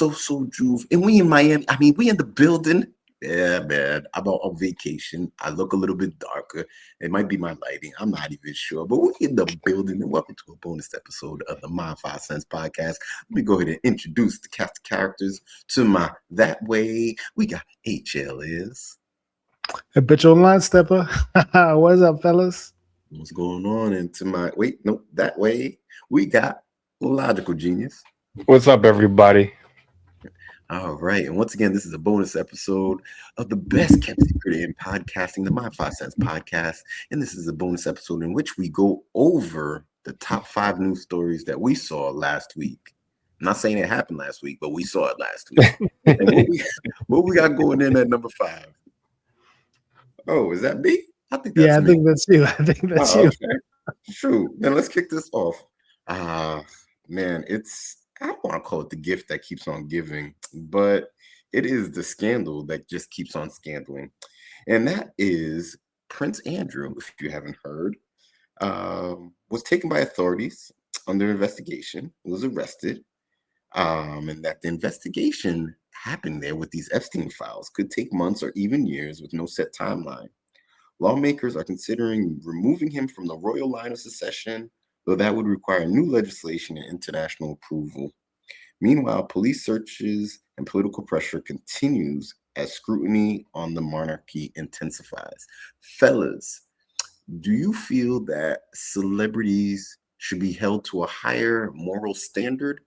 Social Juve, and we in Miami. I mean, we in the building. Yeah, man. I'm on vacation. I look a little bit darker. It might be my lighting. I'm not even sure. But we're in the building, and welcome to a bonus episode of the My 5 Cents podcast. Let me go ahead and introduce the cast of characters to my that way. We got HL is. Habitual line stepper. What's up, fellas? What's going on? And to my that way. We got Logical Genius. What's up, everybody? All right. And once again, this is a bonus episode of the best kept secret in podcasting, the My 5 Cents podcast. And this is a bonus episode in which we go over the top 5 news stories that we saw last week. I'm not saying it happened last week, but we saw it last week. And what we got going in at number 5? Oh, is that me? I think that's you. I think that's you. Okay. True. Then let's kick this off. Man, I don't want to call it the gift that keeps on giving, but it is the scandal that just keeps on scandaling. And that is Prince Andrew, if you haven't heard, was taken by authorities under investigation, was arrested, and that the investigation happened there with these Epstein files could take months or even years with no set timeline. Lawmakers are considering removing him from the royal line of succession, though that would require new legislation and international approval. Meanwhile, police searches and political pressure continues as scrutiny on the monarchy intensifies. Fellas, do you feel that celebrities should be held to a higher moral standard,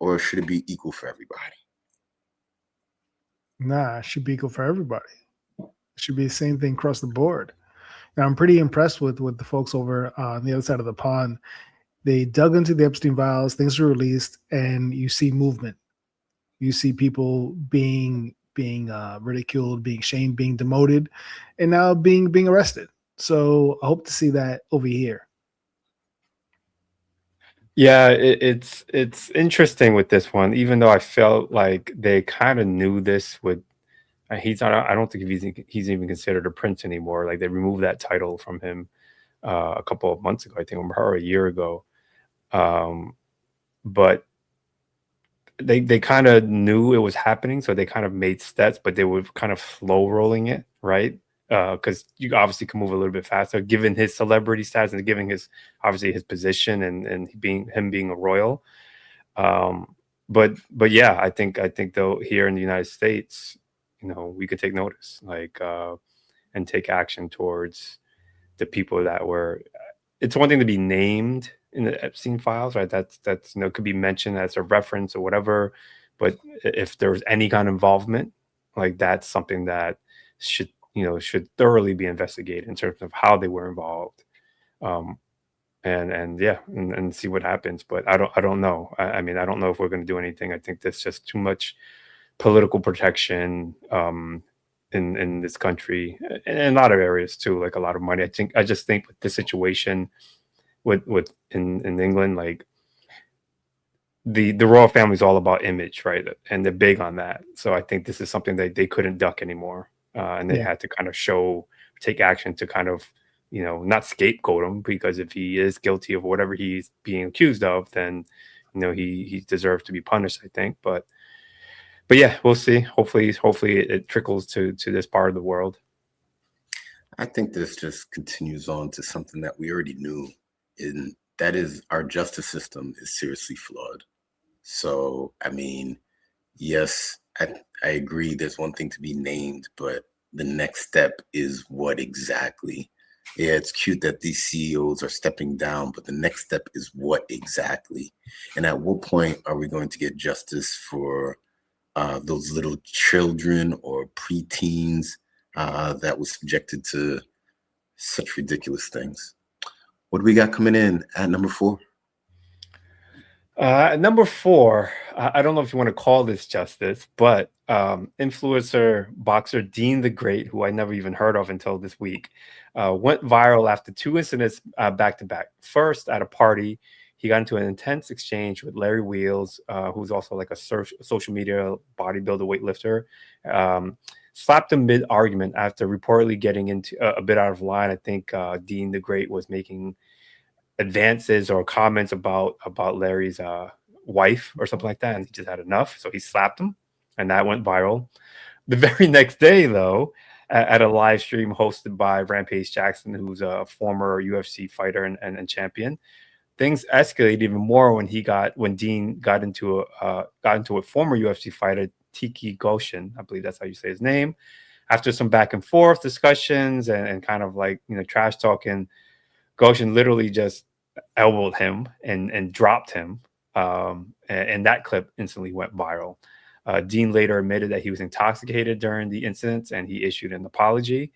or should it be equal for everybody? Nah, it should be equal for everybody. It should be the same thing across the board. Now, I'm pretty impressed with the folks over on the other side of the pond. They dug into the Epstein files, things were released, and you see movement. You see people being ridiculed, being shamed, being demoted, and now being arrested. So I hope to see that over here. Yeah, it's interesting with this one, even though I felt like they kind of knew this would. I don't think he's even considered a prince anymore. Like, they removed that title from him a couple of months ago, I think, or a year ago. But they kind of knew it was happening, so they kind of made steps, but they were kind of slow rolling it, right? Because you obviously can move a little bit faster, given his celebrity status and given his position and being a royal. But yeah, I think though here in the United States, we could take notice, and take action towards the people that were. It's one thing to be named in the Epstein files, right? That's could be mentioned as a reference or whatever. But if there's any kind of involvement, like, that's something that should thoroughly be investigated in terms of how they were involved, and see what happens. But I don't know. I mean, I don't know if we're going to do anything. I think there's just too much political protection in this country, and in a lot of areas too, like a lot of money. I just think with this situation with in England, like, the royal family is all about image, right? And they're big on that. So I think this is something that they couldn't duck anymore, and they had to kind of take action to kind of not scapegoat him, because if he is guilty of whatever he's being accused of, then he deserves to be punished, I think. But yeah, we'll see. Hopefully it trickles to this part of the world. I think this just continues on to something that we already knew, and that is our justice system is seriously flawed. So, I mean, yes, I agree there's one thing to be named, but the next step is what exactly? Yeah, it's cute that these CEOs are stepping down, but the next step is what exactly? And at what point are we going to get justice for those little children or preteens that was subjected to such ridiculous things? What do we got coming in at number 4? Number 4, I don't know if you want to call this justice, but influencer boxer Dean the Great, who I never even heard of until this week, went viral after 2 incidents back to back. First, at a party, he got into an intense exchange with Larry Wheels, who's also like a social media bodybuilder, weightlifter. Slapped him mid-argument after reportedly getting into a bit out of line. I think Dean the Great was making advances or comments about Larry's wife or something like that, and he just had enough, so he slapped him, and that went viral. The very next day, though, at a live stream hosted by Rampage Jackson, who's a former UFC fighter and champion, things escalated even more when Dean got into a former UFC fighter, Tiki Goshen, I believe that's how you say his name. After some back and forth discussions and kind of like, trash talking, Goshen literally just elbowed him and dropped him. And that clip instantly went viral. Dean later admitted that he was intoxicated during the incidents, and he issued an apology.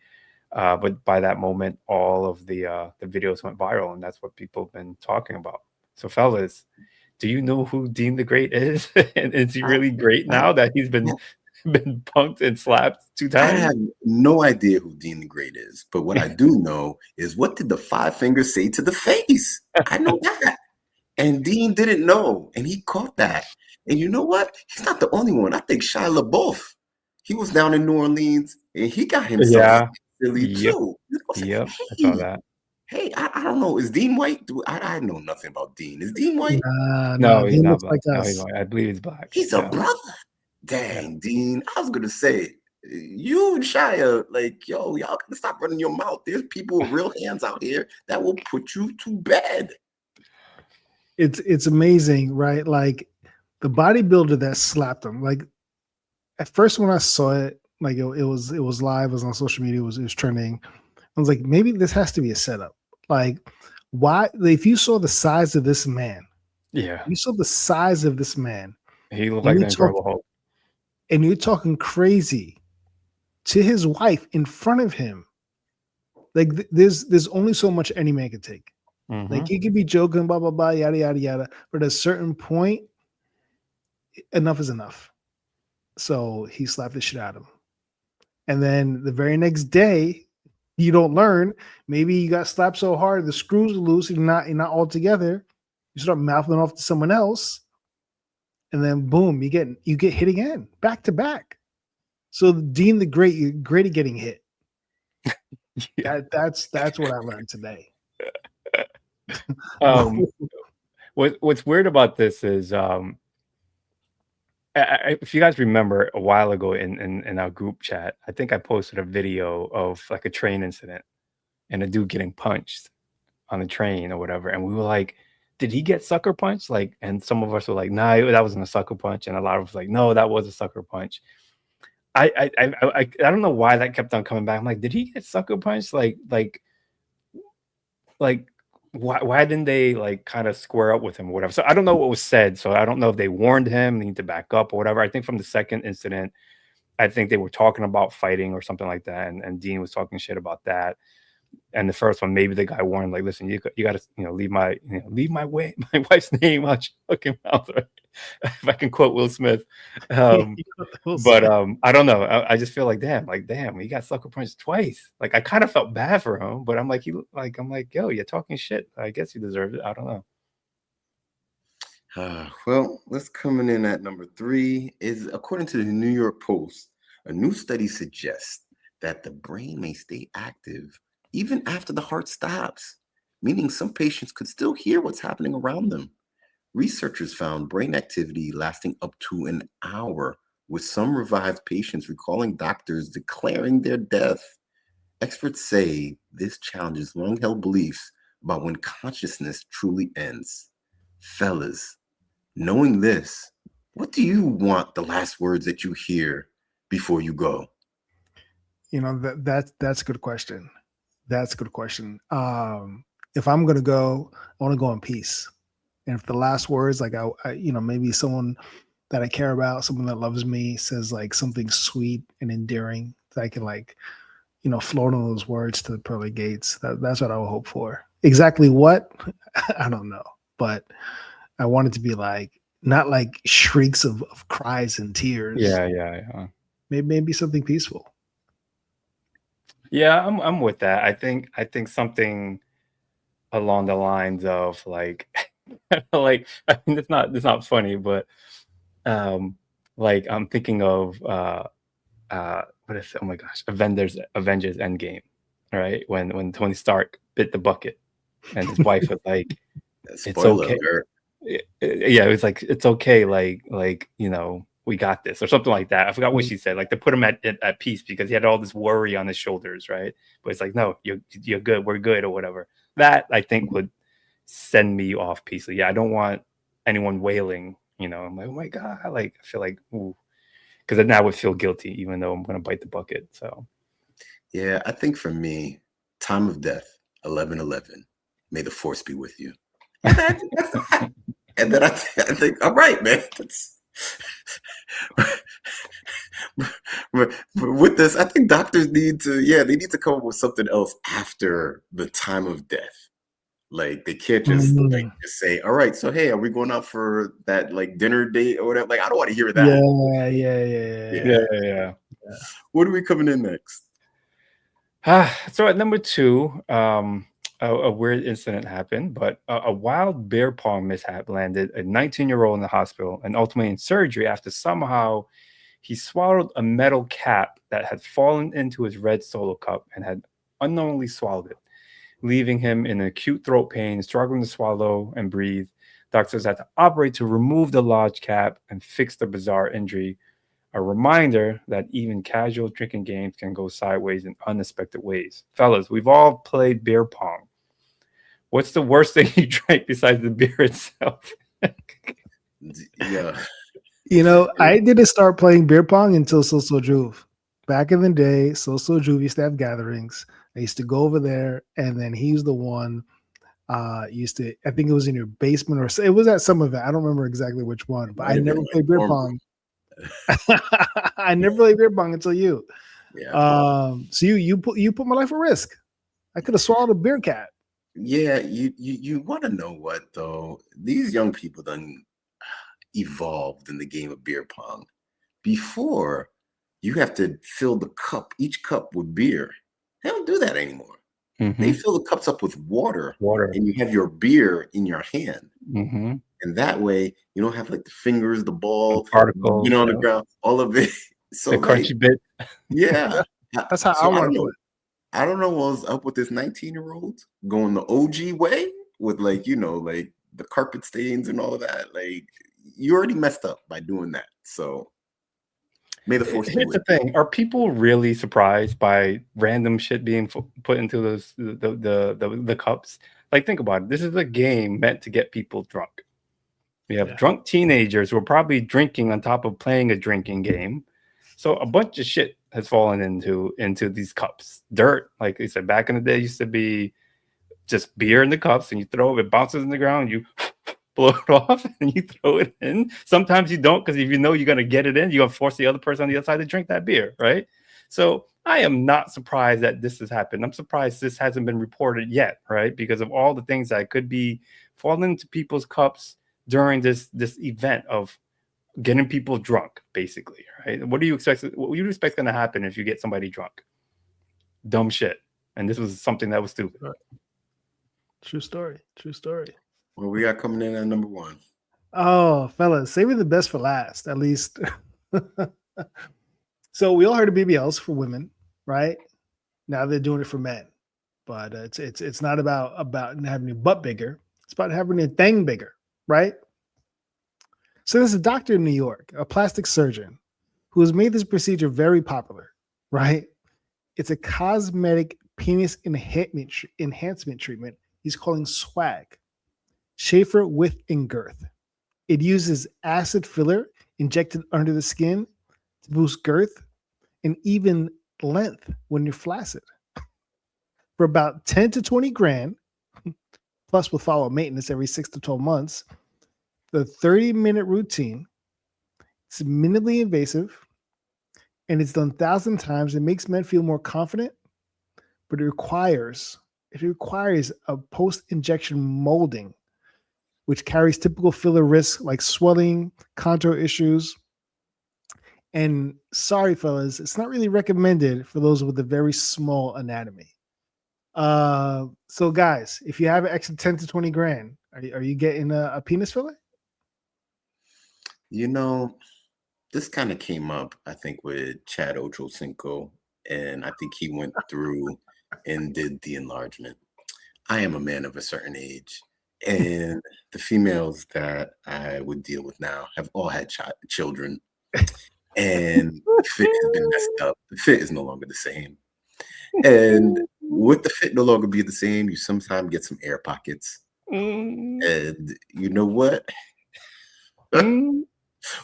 But by that moment, all of the videos went viral, and that's what people have been talking about. So, fellas, do you know who Dean the Great is? And is he really great now that he's been punked and slapped 2 times? I have no idea who Dean the Great is, but what I do know is, what did the 5 fingers say to the face? I know that. And Dean didn't know, and he caught that. And you know what? He's not the only one. I think Shia LaBeouf, he was down in New Orleans, and he got himself silly too. Yep, I saw that. Hey, I don't know. Is Dean white? I know nothing about Dean. Is Dean white? No, he's Dean not looks black. like No, us. I believe he's black. He's a brother. Dang, Dean. I was gonna say, you and Shia, like, y'all gotta stop running your mouth. There's people with real hands out here that will put you to bed. It's amazing, right? Like, the bodybuilder that slapped him. Like, at first when I saw it, like it was live, it was on social media, it was trending. I was like, maybe this has to be a setup. Like, why? If you saw the size of this man, he looked like the Incredible Hulk. And you're talking crazy to his wife in front of him. Like, there's only so much any man can take. Mm-hmm. Like, he could be joking, blah blah blah, yada yada yada, but at a certain point, enough is enough. So he slapped the shit out of him. And then the very next day, you don't learn. Maybe you got slapped so hard the screws are loose. You're not all together. You start mouthing off to someone else, and then boom, you get hit again, back to back. So Dean the Great, you're great at getting hit. That's what I learned today. What's weird about this is, if you guys remember a while ago in our group chat, I think I posted a video of like a train incident and a dude getting punched on the train or whatever. And we were like, did he get sucker punched? Like, and some of us were like, nah, that wasn't a sucker punch. And a lot of us were like, no, that was a sucker punch. I don't know why that kept on coming back. I'm like, did he get sucker punched? Like why didn't they like kind of square up with him or whatever? So I don't know what was said. So I don't know if they warned him, they need to back up or whatever. I think from the second incident, I think they were talking about fighting or something like that. And Dean was talking shit about that. And the first one, maybe the guy warned, like, listen, you got to, leave my wife's name out your fucking mouth. Right? If I can quote Will Smith. But I don't know. I just feel like, damn, he got sucker punched twice. Like, I kind of felt bad for him, but I'm like, yo, you're talking shit. I guess he deserved it. I don't know. Well, let's coming in at number 3 is, according to the New York Post, a new study suggests that the brain may stay active even after the heart stops, meaning some patients could still hear what's happening around them. Researchers found brain activity lasting up to an hour, with some revived patients recalling doctors declaring their death. Experts say this challenges long-held beliefs about when consciousness truly ends. Fellas, knowing this, what do you want the last words that you hear before you go? That's a good question. That's a good question. If I'm gonna go, I want to go in peace. And if the last words, like I maybe someone that I care about, someone that loves me, says like something sweet and endearing, that I can float on those words to the pearly gates. That's what I would hope for. Exactly what? I don't know, but I want it to be like not like shrieks of cries and tears. Yeah. Maybe something peaceful. Yeah, I'm with that. I think something along the lines of like like, I mean, it's not funny, but like I'm thinking of what is it? Oh my gosh, Avengers Endgame, right? When Tony Stark bit the bucket and his wife was like, it's okay. Yeah, it was like, it's okay, like we got this or something like that. I forgot what she said, like to put him at peace because he had all this worry on his shoulders, right? But it's like, no, you're good, we're good, or whatever. That I think would send me off peacefully. Yeah, I don't want anyone wailing. I'm like, oh my god, like I feel like, ooh, because then I would feel guilty, even though I'm gonna bite the bucket. So Yeah, I think for me, time of death, 11:11. May the force be with you. And then I think, all right, man. But with this, I think doctors need to, they need to come up with something else after the time of death. Like they can't just just say, all right, so hey, are we going out for that like dinner date or whatever? Like I don't want to hear that. Yeah. What are we coming in next? So at number 2, a weird incident happened, but a wild beer pong mishap landed a 19-year-old in the hospital and ultimately in surgery after somehow he swallowed a metal cap that had fallen into his red Solo cup and had unknowingly swallowed it, leaving him in acute throat pain, struggling to swallow and breathe. Doctors had to operate to remove the large cap and fix the bizarre injury. A reminder that even casual drinking games can go sideways in unexpected ways. Fellas, we've all played beer pong. What's the worst thing you drank besides the beer itself? Yeah. I didn't start playing beer pong until So Juve. Back in the day, So Juve used to have gatherings. I used to go over there, and then he's the one used to, I think it was in your basement or it was at some event. I don't remember exactly which one, but I never played beer pong. I never played beer pong until you. Yeah. So you put my life at risk. I could have swallowed a beer cap. Yeah, you want to know what though? These young people done evolved in the game of beer pong. Before, you have to fill each cup with beer. They don't do that anymore. They fill the cups up with water, and you have your beer in your hand. And that way, you don't have like the fingers, the ball, particles, on the ground, all of it. So the crunchy bit. Yeah, that's how I want to play. I don't know what was up with this 19-year-old going the OG way with like the carpet stains and all of that. Like you already messed up by doing that. So may the force be with you. Here's the thing: are people really surprised by random shit being put into the cups? Like, think about it. This is a game meant to get people drunk. We have drunk teenagers who are probably drinking on top of playing a drinking game. So a bunch of shit has fallen into these cups. Dirt, like they said, back in the day, used to be just beer in the cups, and you throw it, bounces in the ground, you blow it off, and you throw it in. Sometimes you don't, because if you know you're gonna get it in, you're gonna force the other person on the other side to drink that beer, right? So I am not surprised that this has happened. I'm surprised this hasn't been reported yet, right? Because of all the things that could be falling into people's cups during this event of getting people drunk, basically, right? What do you expect going to happen if you get somebody drunk? Dumb shit. And this was something that was stupid. True story. Well, we got coming in at number 1. Oh, fellas, saving the best for last, at least. So we all heard of BBLs for women, right? Now they're doing it for men, but it's not about having your butt bigger. It's about having your thing bigger, right? So there's a doctor in New York, a plastic surgeon, who has made this procedure very popular, right? It's a cosmetic penis enhancement treatment he's calling swag. Schaefer width and girth. It uses acid filler injected under the skin to boost girth and even length when you're flaccid. For about 10 to 20 grand, plus with follow-up maintenance every 6 to 12 months, the 30-minute routine, it's minimally invasive, and it's done 1,000 times. It makes men feel more confident, but it requires a post-injection molding, which carries typical filler risks like swelling, contour issues. And sorry, fellas, it's not really recommended for those with a very small anatomy. So guys, if you have an extra 10 to 20 grand, are you getting a penis filler? This kind of came up, I think, with Chad Ochocinco, and I think he went through and did the enlargement. I am a man of a certain age, And the females that I would deal with now have all had children, and the fit has been messed up. The fit is no longer the same. And with the fit no longer be the same, you sometimes get some air pockets. And you know what?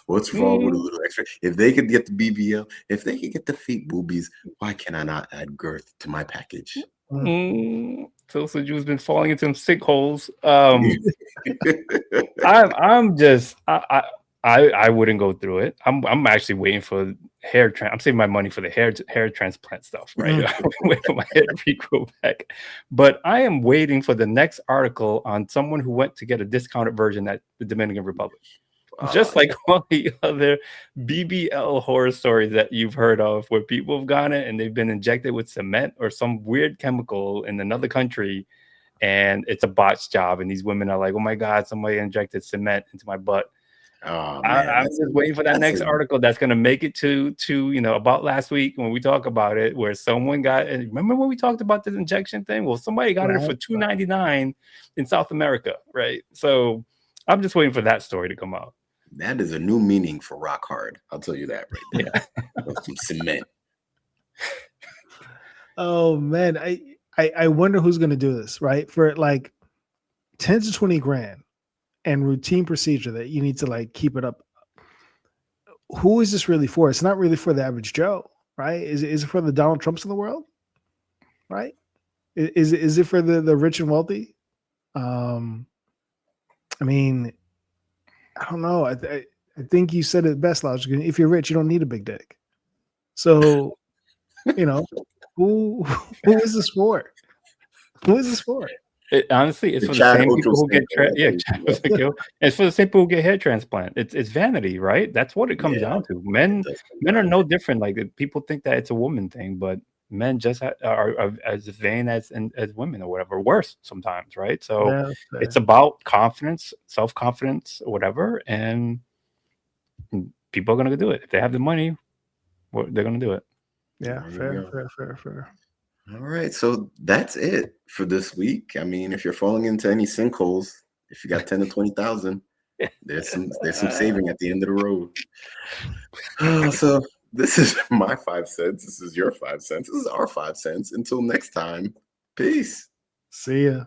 What's wrong with a little extra? If they could get the BBL, if they could get the fake boobies, why can I not add girth to my package? Tulsa Jew's been falling into some sinkholes. I wouldn't go through it. I'm actually waiting for I'm saving my money for the hair transplant stuff, right? I'm waiting for my hair to regrow back. But I am waiting for the next article on someone who went to get a discounted version at the Dominican Republic. Just like all the other BBL horror stories that you've heard of, where people have gone in and they've been injected with cement or some weird chemical in another country, and it's a botched job. And these women are like, "Oh my God, somebody injected cement into my butt." Oh man, I'm just waiting for that next article that's going to make it to about last week when we talk about it, where someone got. And remember when we talked about this injection thing? Well, somebody got it for $2.99 in South America, right? So I'm just waiting for that story to come out. That is a new meaning for rock hard. I'll tell you that right there. Yeah. Some cement. Oh man, I wonder who's going to do this, right? For like 10 to 20 grand and routine procedure that you need to like keep it up. Who is this really for? It's not really for the average Joe, right? Is it for the Donald Trumps of the world, right? Is it for the rich and wealthy? I mean, I don't know. I think you said it best, Logic. If you're rich, you don't need a big dick. So, who is this for? Who is this for? Honestly, it's for the same people who get it's for the same people who get hair transplant. It's vanity, right? That's what it comes down to. Men are no different. Like people think that it's a woman thing, but men just are as vain as women or whatever, worse sometimes, right? So it's about confidence, self-confidence, whatever, and people are gonna do it if they have the money. They're gonna do it. Yeah, fair. All right, so that's it for this week. I mean, if you're falling into any sinkholes, if you got 10 to 20,000, there's some saving at the end of the road. So this is my 5 cents. This is your 5 cents. This is our 5 cents. Until next time, peace. See ya.